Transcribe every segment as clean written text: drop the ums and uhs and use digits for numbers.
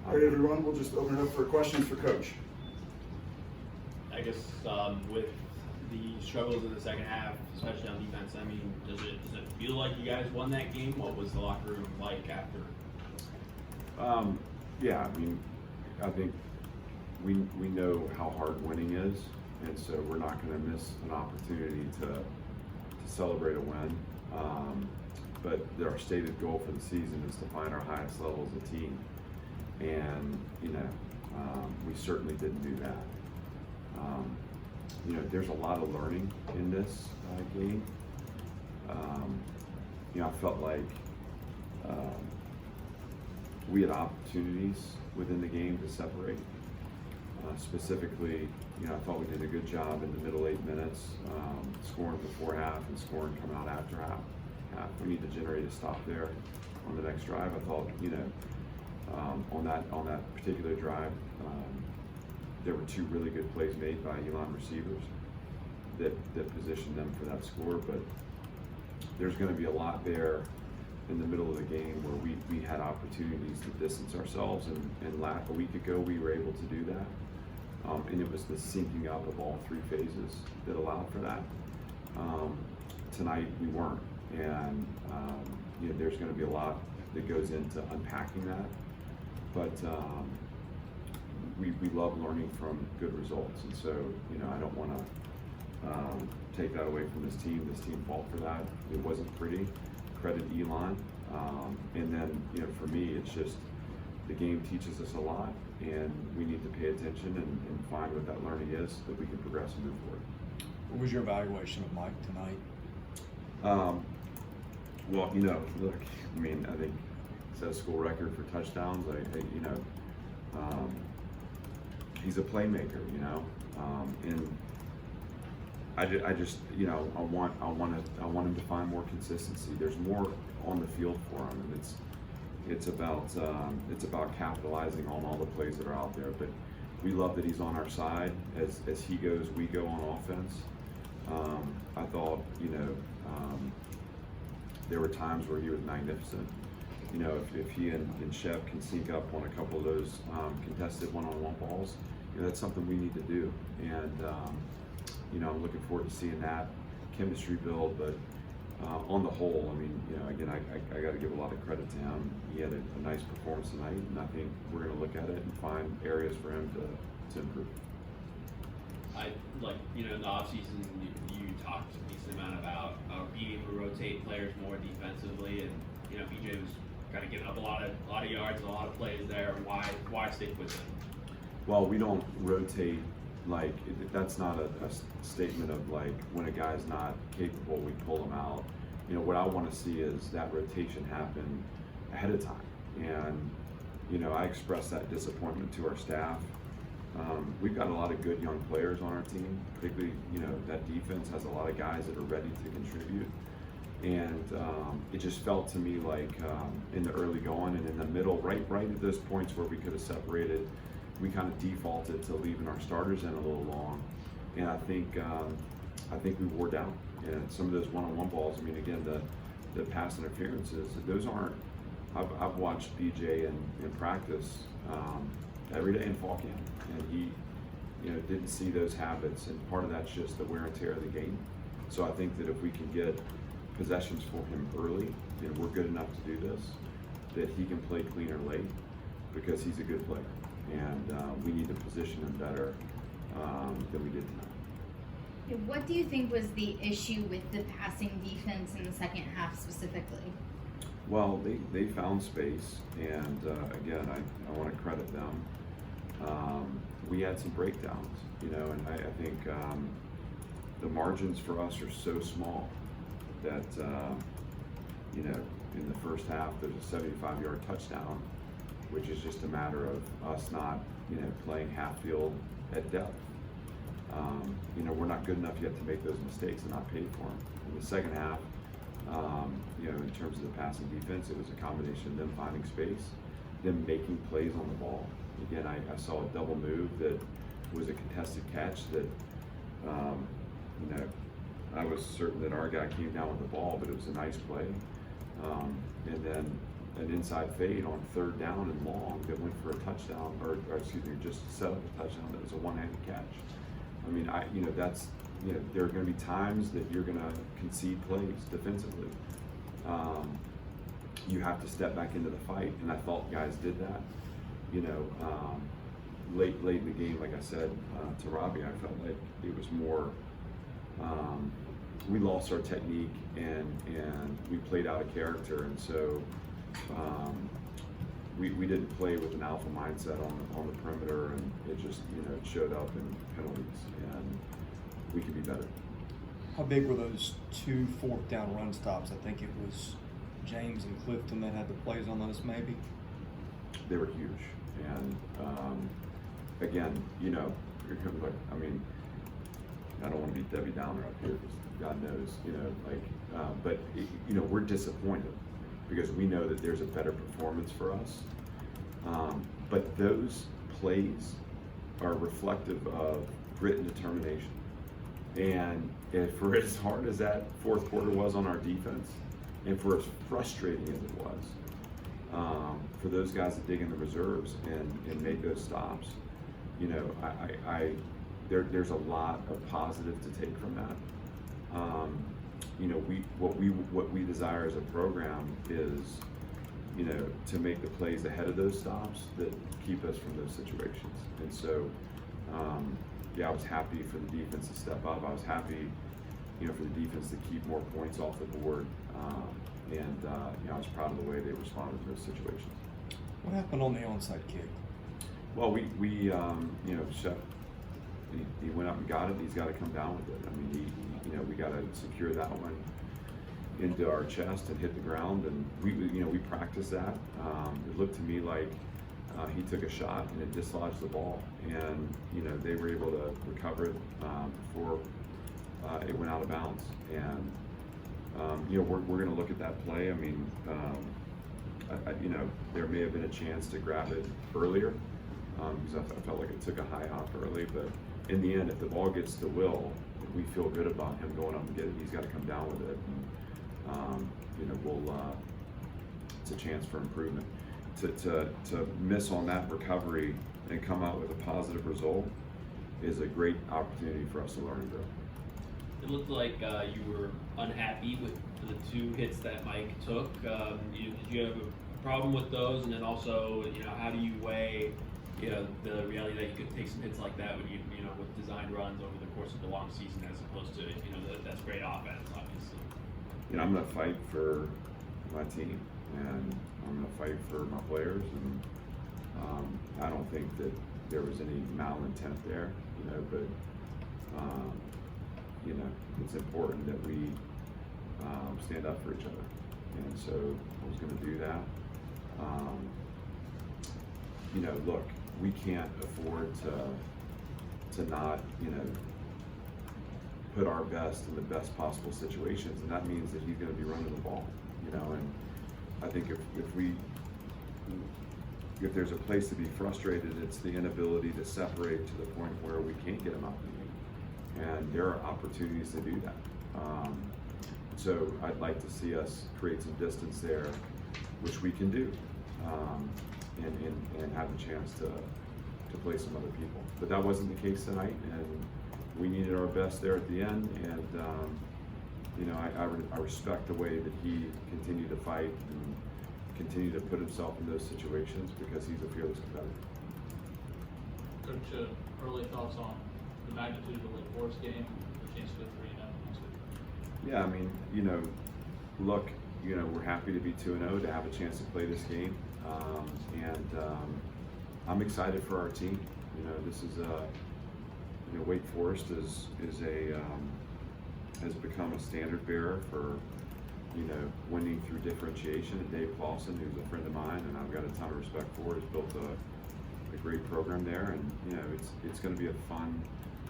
All right, everyone, we'll just open it up for questions for Coach. I guess with the struggles in the second half, especially on defense, I mean, does it feel like you guys won that game? What was the locker room like after? Yeah, I mean, I think we know how hard winning is, and so we're not going to miss an opportunity to celebrate a win. But our stated goal for the season is to find our highest level as a team, and we certainly didn't do that. There's a lot of learning in this game. I felt like we had opportunities within the game to separate. Specifically, I thought we did a good job in the middle 8 minutes, scoring before half and scoring coming out after half. We need to generate a stop there on the next drive. I thought, on that particular drive, there were 2 really good plays made by Elon receivers that positioned them for that score. But there's going to be a lot there in the middle of the game where we had opportunities to distance ourselves, and a week ago we were able to do that. And it was the syncing up of all 3 phases that allowed for that. Tonight we weren't, and there's going to be a lot that goes into unpacking that. But we love learning from good results, and so I don't want to take that away from this team. This team fought for that. It wasn't pretty. Credit Elon, and then for me, it's just the game teaches us a lot, and we need to pay attention and find what that learning is so that we can progress and move forward. What was your evaluation of Mike tonight? Well, look, I mean, I think it says school record for touchdowns. He's a playmaker, and I just I want him to find more consistency. There's more on the field for him, and it's about capitalizing on all the plays that are out there. But we love that he's on our side. As he goes, we go on offense. I thought there were times where he was magnificent. If he and Shep can sync up on a couple of those contested one-on-one balls, that's something we need to do. And I'm looking forward to seeing that chemistry build. But on the whole, I mean, again, I got to give a lot of credit to him. He had a nice performance tonight, and I think we're going to look at it and find areas for him to improve. In the offseason, you talked a decent amount about being able to rotate players more defensively, and BJ was kind of giving up a lot of yards, a lot of plays there. Why stick with him? Well, we don't rotate. That's not a statement of when a guy's not capable, we pull him out. What I want to see is that rotation happen ahead of time. And, I expressed that disappointment to our staff. We've got a lot of good young players on our team, particularly, that defense has a lot of guys that are ready to contribute. And it just felt to me like in the early going and in the middle, right at those points where we could have separated, we kind of defaulted to leaving our starters in a little long, and I think we wore down. And some of those one-on-one balls, I mean, again, the pass interferences, those aren't. I've watched BJ in practice every day in fall camp, and he, didn't see those habits, and part of that's just the wear and tear of the game. So I think that if we can get possessions for him early, and we're good enough to do this, that he can play cleaner late because he's a good player. And we need to position him better than we did tonight. What do you think was the issue with the passing defense in the second half specifically? Well, they found space, and again, I want to credit them. We had some breakdowns, and I think the margins for us are so small that, in the first half, there's a 75-yard touchdown, which is just a matter of us not, playing half field at depth. We're not good enough yet to make those mistakes and not pay for them. In the second half, in terms of the passing defense, it was a combination of them finding space, them making plays on the ball. Again, I saw a double move that was a contested catch that, I was certain that our guy came down with the ball, but it was a nice play. And then an inside fade on 3rd down and long that went for a touchdown, or excuse me, just set up a touchdown that was a one-handed catch. I mean, that's, there are going to be times that you're going to concede plays defensively. You have to step back into the fight, and I thought guys did that. Late in the game, like I said to Robbie, I felt like it was more. We lost our technique and we played out of character, and so we didn't play with an alpha mindset on the perimeter, and it just it showed up in penalties, and we could be better. How big were those 2 4th down run stops? I think it was James and Clifton that had the plays on those, maybe. They were huge, and again, look, I mean, I don't want to be Debbie Downer up here because God knows, but we're disappointed because we know that there's a better performance for us. But those plays are reflective of grit and determination. And for as hard as that 4th quarter was on our defense, and for as frustrating as it was, for those guys that dig in the reserves and make those stops, there's a lot of positive to take from that. What we desire as a program is, to make the plays ahead of those stops that keep us from those situations. And so, I was happy for the defense to step up. I was happy, for the defense to keep more points off the board. I was proud of the way they responded to those situations. What happened on the onside kick? Well, Shep, he went up and got it. He's got to come down with it. I mean, we got to secure that one into our chest and hit the ground, and we practiced that. It looked to me like he took a shot and it dislodged the ball, and they were able to recover it before it went out of bounds. And we're going to look at that play. I mean, there may have been a chance to grab it earlier because I felt like it took a high hop early, but in the end, if the ball gets to Will, we feel good about him going up and get it. He's got to come down with it. And, it's a chance for improvement. To miss on that recovery and come out with a positive result is a great opportunity for us to learn and grow. It looked like you were unhappy with the 2 hits that Mike took. Did you have a problem with those? And then also, how do you weigh, the reality that you could take some hits like that when with designed runs over the course of the long season, as opposed to, that's great offense, obviously. I'm going to fight for my team, and I'm going to fight for my players, and I don't think that there was any malintent there, but it's important that we stand up for each other, and so I was going to do that. Look, we can't afford to not, put our best in the best possible situations, and that means that he's going to be running the ball, and I think if there's a place to be frustrated, it's the inability to separate to the point where we can't get him out of the game, and there are opportunities to do that. So I'd like to see us create some distance there, which we can do, and have a chance to play some other people. But that wasn't the case tonight, and we needed our best there at the end. And I respect the way that he continued to fight and continued to put himself in those situations because he's a fearless competitor. Coach, early thoughts on the magnitude of the Lake Forest game, the chance to go 3-0 next week? Yeah, I mean, look, we're happy to be 2-0, to have a chance to play this game, and I'm excited for our team. This is Wake Forest has become a standard bearer for winning through differentiation. And Dave Clausen, who's a friend of mine, and I've got a ton of respect for, has built a great program there, and it's going to be a fun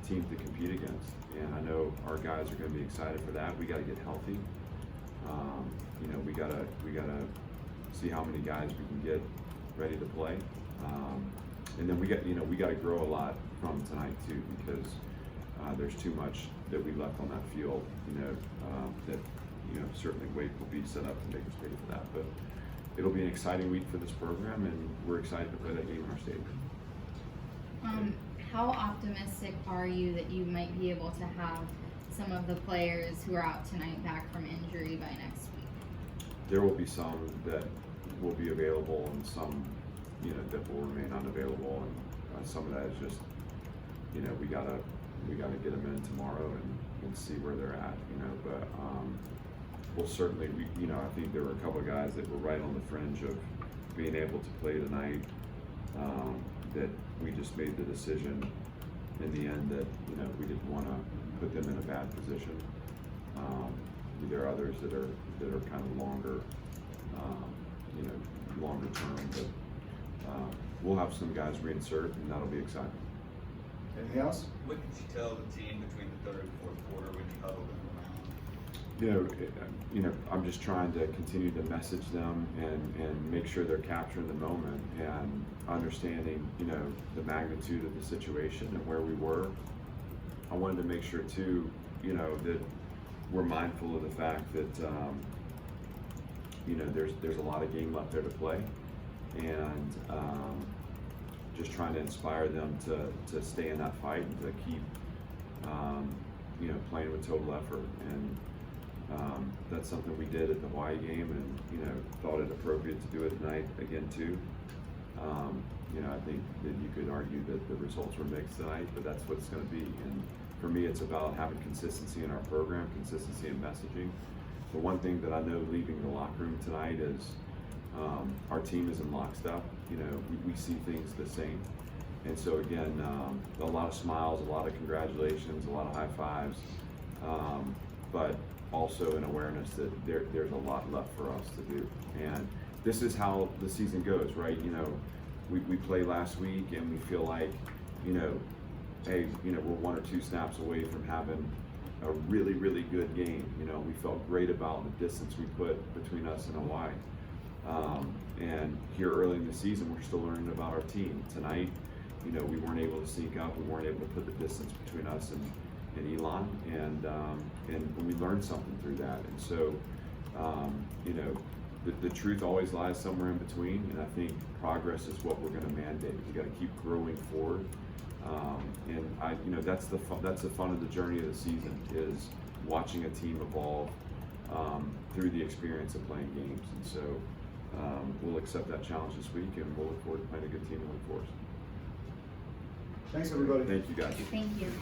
team to compete against. And I know our guys are going to be excited for that. We got to get healthy. We gotta see how many guys we can get ready to play. And then we got to grow a lot from tonight too, because there's too much that we left on that field. That certainly Wake will be set up to make us ready for that. But it'll be an exciting week for this program, and we're excited to play that game in our stadium. How optimistic are you that you might be able to have some of the players who are out tonight back from injury by next week? There will be some that will be available, and some, that will remain unavailable, and some of that is just, we gotta get them in tomorrow and see where they're at, but we'll certainly, I think there were a couple of guys that were right on the fringe of being able to play tonight, that we just made the decision in the end that, we didn't want to put them in a bad position. There are others that are kind of longer, longer term, but we'll have some guys reinsert, and that'll be exciting. Anything else? What did you tell the team between the third and fourth quarter when you huddled them around? I'm just trying to continue to message them and make sure they're capturing the moment and understanding, the magnitude of the situation and where we were. I wanted to make sure too, that we're mindful of the fact that, there's a lot of game left there to play, and just trying to inspire them to stay in that fight and to keep, playing with total effort. And that's something we did at the Hawaii game, and thought it appropriate to do it tonight again too. I think that you could argue that the results were mixed tonight, but that's what it's going to be. And for me, it's about having consistency in our program, consistency in messaging. The one thing that I know leaving the locker room tonight is our team is in lockstep. We see things the same. And so again, a lot of smiles, a lot of congratulations, a lot of high fives, but also an awareness that there's a lot left for us to do. And this is how the season goes, right? We played last week, and we feel like, hey, we're 1 or 2 snaps away from having a really, really good game. We felt great about the distance we put between us and Hawaii. And here early in the season, we're still learning about our team. Tonight, we weren't able to sneak up. We weren't able to put the distance between us and Elon, and we learned something through that. And so, the truth always lies somewhere in between, and I think progress is what we're going to mandate. We got to keep growing forward, and that's the fun of the journey of the season, is watching a team evolve through the experience of playing games. And so we'll accept that challenge this week, and we'll look forward to playing a good team in Lake Forest. Thanks, everybody. Thank you, guys. Thank you.